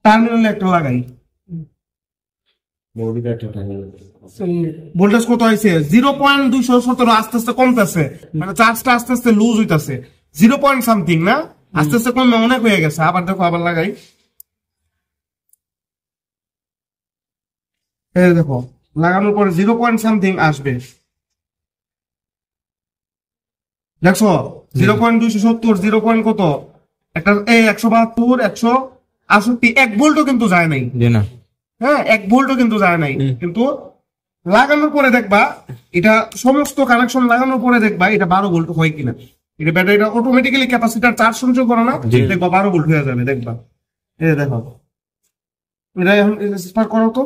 টার্মিনালে একটা লাগাই। ভোল্টেজ কত হয়েছে? 0.217। আস্তে আস্তে কমতেছে, মানে চার্জটা আস্তে আস্তে লুজ হইতেছে। 0 পয়েন্ট সামথিং না, আস্তে আস্তে কমে অনেক হয়ে গেছে। আবার দেখো, আবার লাগাই, এই দেখো লাগানোর পরে 0 পয়েন্ট সামথিং আসবে। দেখছো 0.270, 0 পয়েন্ট কত একটা, এই 172, 168, 1 ভোল্টও কিন্তু যায় নাই। হ্যাঁ, 1 ভোল্টও কিন্তু যায় নাই। কিন্তু লাগানোর পরে দেখবা, এটা সমস্ত কানেকশন লাগানোর পরে দেখবা এটা 12 ভোল্ট হয় কিনা। এটা ব্যাটারিটা অটোমেটিক্যালি ক্যাপাসিটার চার্জ সঞ্চয় করে না, দেখবা 12 ভোল্ট হয়ে যাবে। দেখবা, এই দেখো, এটা এখন স্টার্ট করো তো।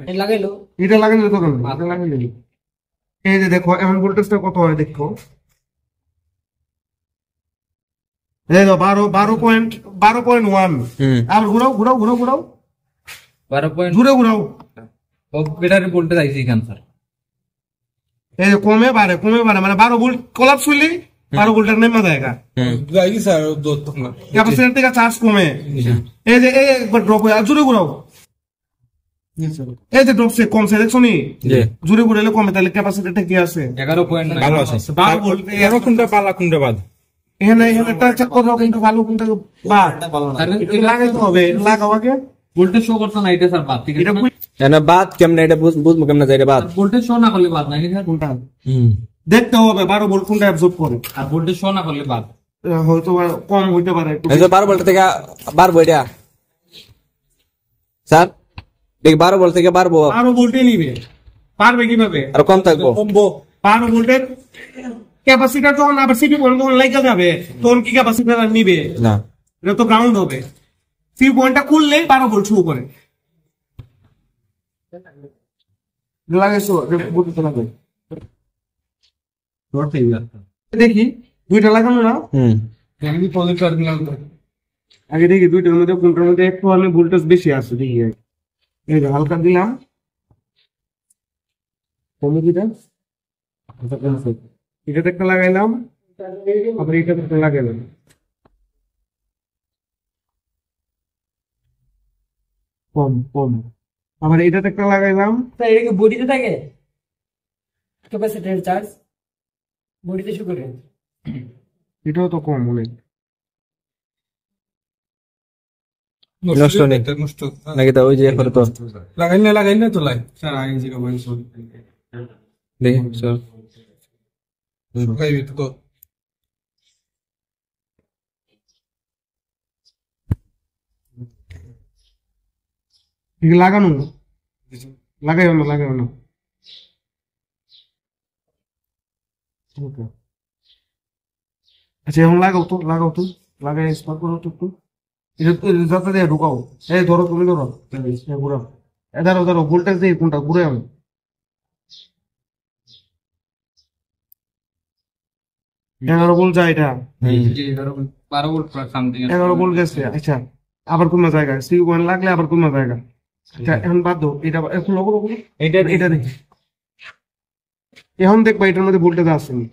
এটা লাগাইলো তো কেন? এই যে দেখো এখন ভোল্টেজটা কত হয় দেখো, এই তো 12.1। আর ঘুরাও ঘুরাও ঘুরাও ঘুরাও, 12 ঘুরে ঘুরাও। ব্যাটারি ভোল্টেজ আইছে এখান স্যার। এই যে কমে বাড়ে মানে 12 ভোল্ট কোলাপস হইলে 12 ভোল্টের নেমে যায়গা। ক্যাপাসিটর থেকে চার্জ কমে, এই যে এই একবার ড্রপ হয়ে, আর জুড়ে ঘুরাও। এই যে ড্রপ সে কমছে, দেখছো নি? জুড়ে ঘুরাইলে কমে, তাহলে ক্যাপাসিটরটা কি আছে? 11.9 ভালো আছে। 12 ভোল্ট কোনটা পালা কোনটা বাদ? এখানে চেক করো কিন্তু ভালো কোনটা বাদ। লাগাইতে হবে, লাগাও আগে। ভোল্টেজ শো করছে না এটা স্যার, বাদ ঠিক আছে না? এনা বাদ কেমনে এটা বুঝবো কেমনে যাইরে বাদ? ভোল্টেজ শো না করলে বাদ নাই স্যার, কোনটা দেখতে হবে 12 ভোল্ট কোনটা অ্যাবজর্ব করে। আর ভোল্টেজ শো না করলে বাদ, হয়তো কম হইতে পারে। এই যে 12 ভোল্ট থেকে বাড়বো এটা স্যার, দেখ 12 ভোল্ট থেকে বাড়বো। 12 ভোল্টে নিবে, পারবে কিভাবে? আর কম থাকবো। 12 ভোল্টের ক্যাপাসিটর যখন আবার সিপি পয়েন্ট যখন লাগা যাবে, তখন কি ক্যাপাসিটর আর নিবে না, এটা তো গ্রাউন্ড হবে। সিপি পয়েন্টটা খুললে 12 ভোল্ট শুরু করে। লাগাইছো বুঝতে লাগে, দেখি দুইটা লাগানো না। আমি পজিটিভ টার্মিনাল আগে দেখি দুইটার মধ্যে কোনটার মধ্যে একটু আমি ভোল্টেজ বেশি আছে দেখি। এই যে হালকা দিলাম, কমে দিটা, এটাতে একটা লাগাইলাম, আবার এটাতে একটা লাগাইলাম, কম কম, আবার এটাতে একটা লাগাইলাম। এটা কি বডিতে থাকে ক্যাপাসিটর চার্জ? বডিতে শো করে? এটাও তো কম অনেক। নষ্ট নেই নাকি? তা ওই যে এখন তো লাগাই না তো লাই স্যার, আগে 0.7 দেখি স্যার লাগাইবি তো। লাগানো লাগাইও না আচ্ছা এখন লাগাও তো লাগাই স্পার্ক করো তো একটু। যাতে দিয়ে ঢুকাও, এই ধরো তুমি ধরো, ঘুরাও, ধরো ভোল্টেজ দিয়ে কোনটা ঘুরে আমি। 11 ভোল্ট যায় এটা, 12 ভোল্ট সামথিং 11 ভোল্ট গেছে। আচ্ছা আবার কোন জায়গা সি পয়েন্ট লাগলে আবার কোন জায়গা। আচ্ছা এখন বাদ দাও, এটা এখন লোক এটা দেখি, এখন দেখবা এটার মধ্যে ভোল্টেজ আসেনি।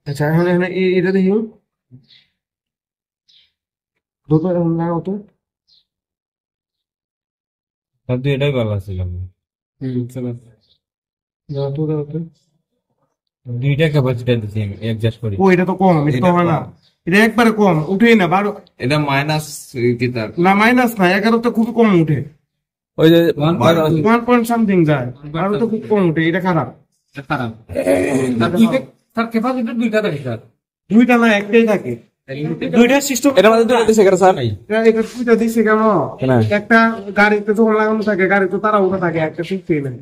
আচ্ছা এখন এটা দেখি, এখন লাগাও তো। এটাই ভালো আছে। দুইটা ক্যাপাসিটর দিছি আমি অ্যাডজাস্ট করি। ও এটা তো কম, এটা তো হয় না, এটা একবারে কম উঠেই না। 12 এটা মাইনাস কি তার না, মাইনাস না, 11 তো খুব কম উঠে, ওই যে 1 পয়েন্ট সামথিং যায়। 12 তো খুব কম উঠে, এটা খারাপ। খারাপ স্যার। ক্যাপাসিটর দুইটা থাকে স্যার, দুইটা না একটাই থাকে, দুইটা সিস্টেম। এটা মানে দুটো দিছে কেন স্যার? এটা দুইটা দিছে কেন? একটা গাড়িতে যখন লাগানো থাকে, গাড়ি তো তারা উঠে থাকে, একটা ঠিক নেই।